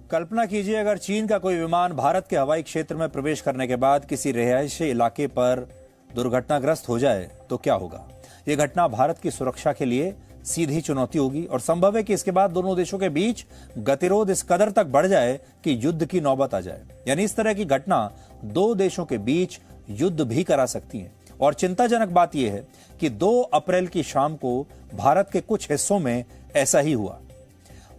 कल्पना कीजिए अगर चीन का कोई विमान भारत के हवाई क्षेत्र में प्रवेश करने के बाद किसी रिहायशी इलाके पर दुर्घटनाग्रस्त हो जाए तो क्या होगा। यह घटना भारत की सुरक्षा के लिए सीधी चुनौती होगी और संभव है कि इसके बाद दोनों देशों के बीच गतिरोध इस कदर तक बढ़ जाए कि युद्ध की नौबत आ जाए। यानी इस तरह की घटना दो देशों के बीच युद्ध भी करा सकती है। और चिंताजनक बात यह है कि 2 अप्रैल की शाम को भारत के कुछ हिस्सों में ऐसा ही हुआ।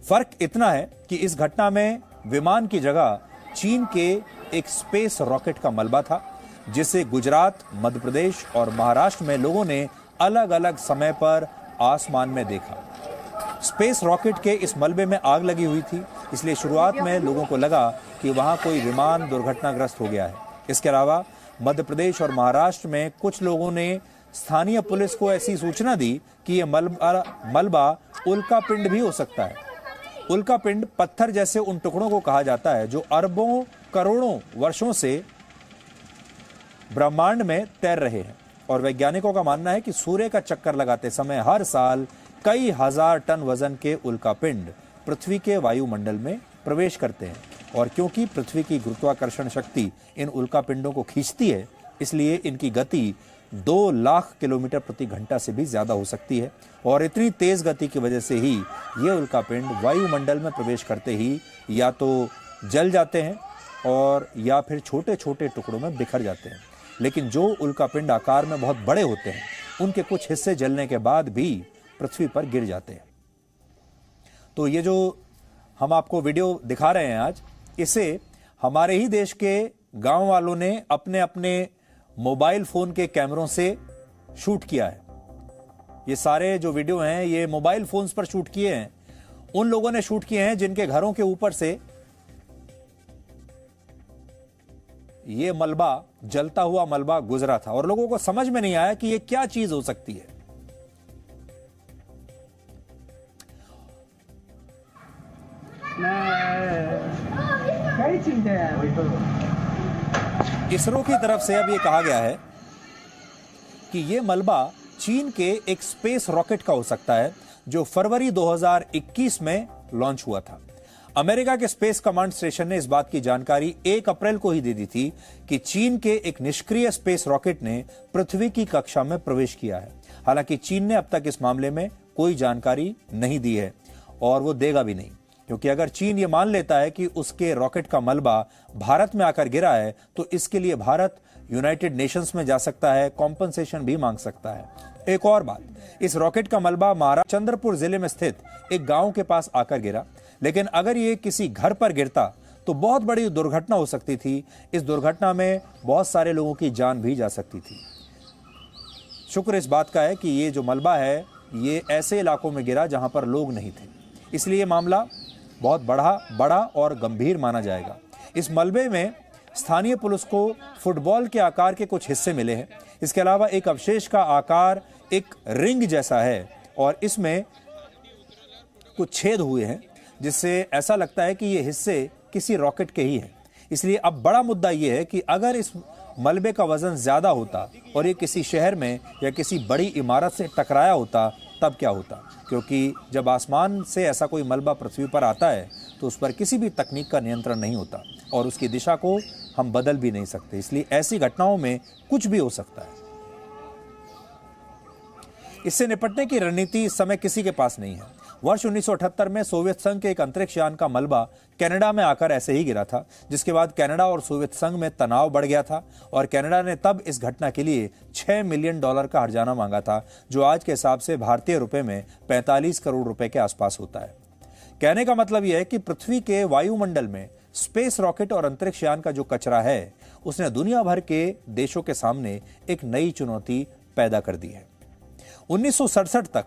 फर्क इतना है कि इस घटना में विमान की जगह चीन के एक स्पेस रॉकेट का मलबा था, जिसे गुजरात, मध्य प्रदेश और महाराष्ट्र में लोगों ने अलग अलग समय पर आसमान में देखा। स्पेस रॉकेट के इस मलबे में आग लगी हुई थी, इसलिए शुरुआत में लोगों को लगा कि वहां कोई विमान दुर्घटनाग्रस्त हो गया है। इसके अलावा मध्य प्रदेश और महाराष्ट्र में कुछ लोगों ने स्थानीय पुलिस को ऐसी सूचना दी कि यह मलबा उल्का पिंड भी हो सकता है। उल्का पिंड पत्थर जैसे उन टुकड़ों को कहा जाता है जो अरबों करोड़ों वर्षों से ब्रह्मांड में तैर रहे हैं। और वैज्ञानिकों का मानना है कि सूर्य का चक्कर लगाते समय हर साल कई हजार टन वजन के उल्का पिंड पृथ्वी के वायुमंडल में प्रवेश करते हैं। और क्योंकि पृथ्वी की गुरुत्वाकर्षण शक्ति इन उल्का पिंडों को खींचती है, इसलिए इनकी गति 2 लाख किलोमीटर प्रति घंटा से भी ज्यादा हो सकती है। और इतनी तेज गति की वजह से ही ये उल्का पिंड वायुमंडल में प्रवेश करते ही या तो जल जाते हैं और या फिर छोटे छोटे टुकड़ों में बिखर जाते हैं। लेकिन जो उल्का पिंड आकार में बहुत बड़े होते हैं, उनके कुछ हिस्से जलने के बाद भी पृथ्वी पर गिर जाते हैं। तो ये जो हम आपको वीडियो दिखा रहे हैं आज, इसे हमारे ही देश के गांव वालों ने अपने अपने मोबाइल फोन के कैमरों से शूट किया है। ये सारे जो वीडियो हैं ये मोबाइल फोन्स पर शूट किए हैं। उन लोगों ने शूट किए हैं जिनके घरों के ऊपर से ये मलबा, जलता हुआ मलबा गुजरा था और लोगों को समझ में नहीं आया कि ये क्या चीज हो सकती है। इसरो की तरफ से अब ये कहा गया है कि ये मलबा चीन के एक स्पेस रॉकेट का हो सकता है जो फरवरी 2021 में लॉन्च हुआ था। अमेरिका के स्पेस कमांड स्टेशन ने इस बात की जानकारी 1 अप्रैल को ही दे दी थी कि चीन के एक निष्क्रिय स्पेस रॉकेट ने पृथ्वी की कक्षा में प्रवेश किया है। हालांकि चीन ने अब तक इस मामले में कोई जानकारी नहीं दी है और वो देगा भी नहीं, क्योंकि अगर चीन ये मान लेता है कि उसके रॉकेट का मलबा भारत में आकर गिरा है तो इसके लिए भारत यूनाइटेड नेशंस में जा सकता है, कॉम्पनसेशन भी मांग सकता है। एक और बात, इस रॉकेट का मलबा महाराष्ट्र चंद्रपुर जिले में स्थित एक गांव के पास आकर गिरा, लेकिन अगर ये किसी घर पर गिरता तो बहुत बड़ी दुर्घटना हो सकती थी। इस दुर्घटना में बहुत सारे लोगों की जान भी जा सकती थी। शुक्र इस बात का है कि ये जो मलबा है ये ऐसे इलाकों में गिरा जहां पर लोग नहीं थे, इसलिए मामला बहुत बड़ा और गंभीर माना जाएगा। इस मलबे में स्थानीय पुलिस को फुटबॉल के आकार के कुछ हिस्से मिले हैं। इसके अलावा एक अवशेष का आकार एक रिंग जैसा है और इसमें कुछ छेद हुए हैं, जिससे ऐसा लगता है कि ये हिस्से किसी रॉकेट के ही हैं। इसलिए अब बड़ा मुद्दा ये है कि अगर इस मलबे का वजन ज्यादा होता और ये किसी शहर में या किसी बड़ी इमारत से टकराया होता तब क्या होता, क्योंकि जब आसमान से ऐसा कोई मलबा पृथ्वी पर आता है तो उस पर किसी भी तकनीक का नियंत्रण नहीं होता और उसकी दिशा को हम बदल भी नहीं सकते। इसलिए ऐसी घटनाओं में कुछ भी हो सकता है। इससे निपटने की रणनीति इस समय किसी के पास नहीं है। वर्ष 1978 में सोवियत संघ के एक अंतरिक्ष यान का मलबा कनाडा में आकर ऐसे ही गिरा था, जिसके बाद कनाडा और सोवियत संघ में तनाव बढ़ गया था और कनाडा ने तब इस घटना के लिए $6 मिलियन का हर्जाना मांगा था, जो आज के हिसाब से भारतीय रुपए में 45 करोड़ रुपए के आसपास होता है। कहने का मतलब यह है कि पृथ्वी के वायुमंडल में स्पेस रॉकेट और अंतरिक्ष यान का जो कचरा है, उसने दुनिया भर के देशों के सामने एक नई चुनौती पैदा कर दी है। 1967 तक,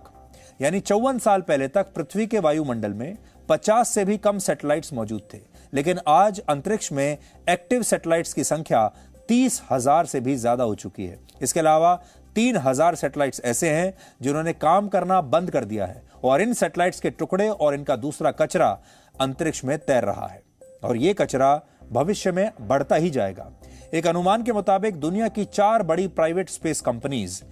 यानी 54 साल पहले तक पृथ्वी के वायुमंडल में 50 से भी कम सैटेलाइट्स मौजूद थे, लेकिन आज अंतरिक्ष में एक्टिव सैटेलाइट्स की संख्या 30,000 से भी ज्यादा हो चुकी है। इसके अलावा 3,000 सैटेलाइट्स ऐसे हैं जिन्होंने काम करना बंद कर दिया है और इन सैटेलाइट्स के टुकड़े और इनका दूसरा कचरा अंतरिक्ष में तैर रहा है और यह कचरा भविष्य में बढ़ता ही जाएगा। एक अनुमान के मुताबिक दुनिया की 4 बड़ी private space companies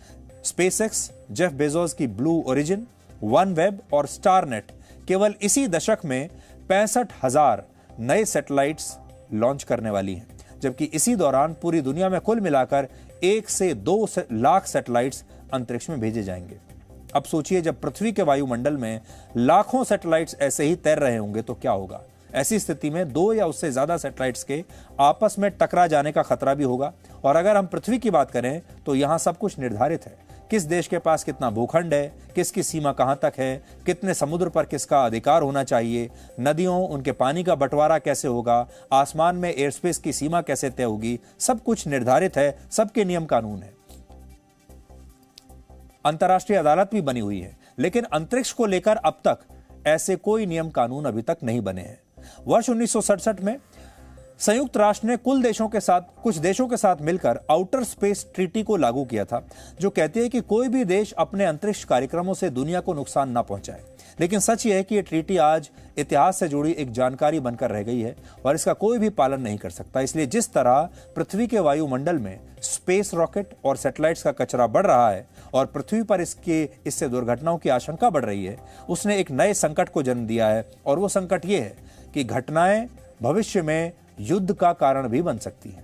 SpaceX, Jeff Bezos की ब्लू ओरिजिन, वनवेब और स्टारनेट केवल इसी दशक में 65,000 नए सैटेलाइट्स लॉन्च करने वाली है, जबकि इसी दौरान पूरी दुनिया में कुल मिलाकर 1 से 2 लाख सैटेलाइट्स अंतरिक्ष में भेजे जाएंगे। अब सोचिए, जब पृथ्वी के वायुमंडल में लाखों सैटेलाइट्स ऐसे ही तैर रहे होंगे तो क्या होगा। ऐसी स्थिति में 2 या उससे ज्यादा सैटेलाइट्स के आपस में टकरा जाने का खतरा भी होगा। और अगर हम पृथ्वी की बात करें तो यहां सब कुछ निर्धारित है। किस देश के पास कितना भूखंड है, किसकी सीमा कहां तक है, कितने समुद्र पर किसका अधिकार होना चाहिए, नदियों उनके पानी का बंटवारा कैसे होगा, आसमान में एयर स्पेस की सीमा कैसे तय होगी, सब कुछ निर्धारित है, सबके नियम कानून है। अंतर्राष्ट्रीय अदालत भी बनी हुई है, लेकिन अंतरिक्ष को लेकर अब तक ऐसे कोई नियम कानून अभी तक नहीं बने हैं। वर्ष 1967 में संयुक्त राष्ट्र ने कुछ देशों के साथ मिलकर आउटर स्पेस ट्रीटी को लागू किया था, जो कहती है कि कोई भी देश अपने अंतरिक्ष कार्यक्रमों से दुनिया को नुकसान न पहुंचाए। लेकिन सच यह है कि यह ट्रीटी आज इतिहास से जुड़ी एक जानकारी बनकर रह गई है और इसका कोई भी पालन नहीं कर सकता। इसलिए जिस तरह पृथ्वी के वायुमंडल में स्पेस रॉकेट और सैटेलाइट्स का कचरा बढ़ रहा है और पृथ्वी पर इससे दुर्घटनाओं की आशंका बढ़ रही है, उसने एक नए संकट को जन्म दिया है। और वो संकट ये है कि घटनाएं भविष्य में युद्ध का कारण भी बन सकती है।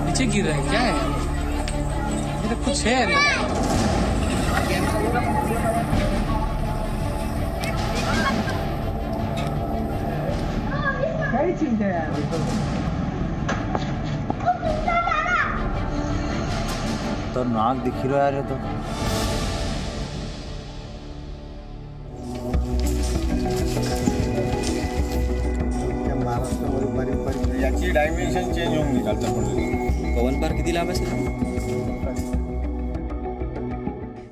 नीचे गिर रहा है, क्या है? ये तो कुछ है। क्या चीज है यार? तो नाक दिख रहा है तो याची डायमेन्शन चेंज होऊन निघालतं पण पवन बार किती लांब आहे?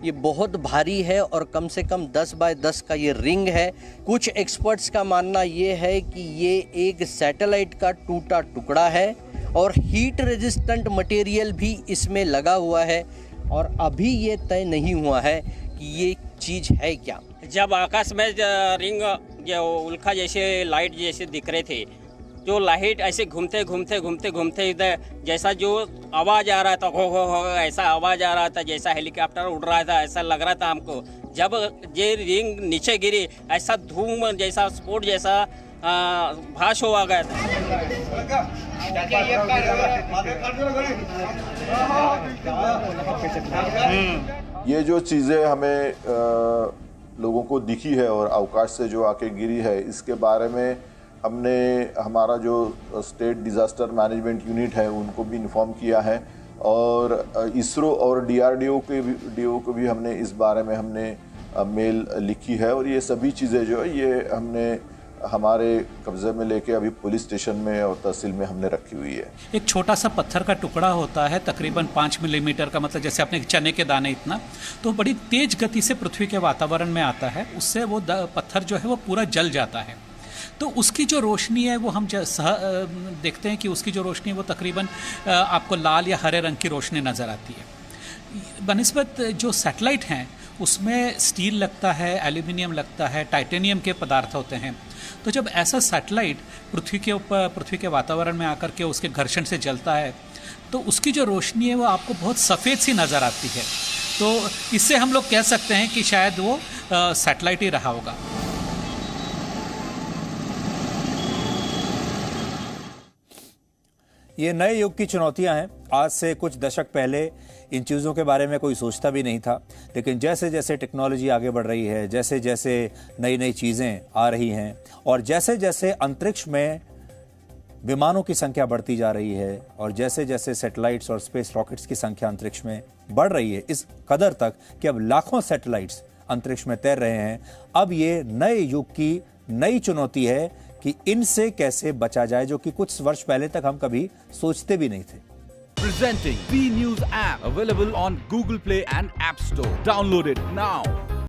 ये बहुत भारी है और कम से कम 10 बाय 10 का ये रिंग है। कुछ एक्सपर्ट्स का मानना ये है कि ये एक सैटेलाइट का टूटा टुकड़ा है और हीट रेजिस्टेंट मटेरियल भी इसमें लगा हुआ है और अभी ये तय नहीं हुआ है कि ये चीज़ है क्या। जब आकाश में रिंग जो उल्का जैसे लाइट जैसे दिख रहे थे, जो लाइट ऐसे घूमते घूमते घूमते घूमते इधर जैसा जो आवाज़ आ रहा था, हो ऐसा आवाज़ आ रहा था, जैसा हेलीकॉप्टर उड़ रहा था, ऐसा लग रहा था हमको। जब ये रिंग नीचे गिरी, ऐसा धूम जैसा स्फोट जैसा भाष हुआ गया था। ये जो चीज़ें हमें लोगों को दिखी है और अवकाश से जो आके गिरी है, इसके बारे में हमने हमारा जो स्टेट डिज़ास्टर मैनेजमेंट यूनिट है उनको भी इन्फॉर्म किया है और इसरो और डीआरडीओ को भी हमने इस बारे में हमने मेल लिखी है और ये सभी चीज़ें जो है ये हमने हमारे कब्जे में लेके अभी पुलिस स्टेशन में और तहसील में हमने रखी हुई है। एक छोटा सा पत्थर का टुकड़ा होता है, तकरीबन 5 मिलीमीटर का, मतलब जैसे अपने चने के दाने इतना, तो बड़ी तेज गति से पृथ्वी के वातावरण में आता है। उससे वो पत्थर जो है वो पूरा जल जाता है। तो उसकी जो रोशनी है वो हम देखते हैं कि उसकी जो रोशनी है वो तकरीबन आपको लाल या हरे रंग की रोशनी नज़र आती है। बनिस्बत जो सैटेलाइट हैं उसमें स्टील लगता है, एल्यूमिनियम लगता है, टाइटेनियम के पदार्थ होते हैं। तो जब ऐसा सैटेलाइट पृथ्वी के वातावरण में आकर के उसके घर्षण से जलता है तो उसकी जो रोशनी है वो आपको बहुत सफ़ेद सी नज़र आती है। तो इससे हम लोग कह सकते हैं कि शायद वो सैटेलाइट ही रहा होगा। ये नए युग की चुनौतियां हैं। आज से कुछ दशक पहले इन चीज़ों के बारे में कोई सोचता भी नहीं था, लेकिन जैसे जैसे टेक्नोलॉजी आगे बढ़ रही है, जैसे जैसे नई नई चीज़ें आ रही हैं और जैसे जैसे अंतरिक्ष में विमानों की संख्या बढ़ती जा रही है और जैसे जैसे सैटेलाइट्स और स्पेस रॉकेट्स की संख्या अंतरिक्ष में बढ़ रही है, इस कदर तक कि अब लाखों सैटेलाइट्स अंतरिक्ष में तैर रहे हैं, अब ये नए युग की नई चुनौती है कि इनसे कैसे बचा जाए, जो कि कुछ वर्ष पहले तक हम कभी सोचते भी नहीं थे। Presenting B News app available on Google Play and App Store. Download it now.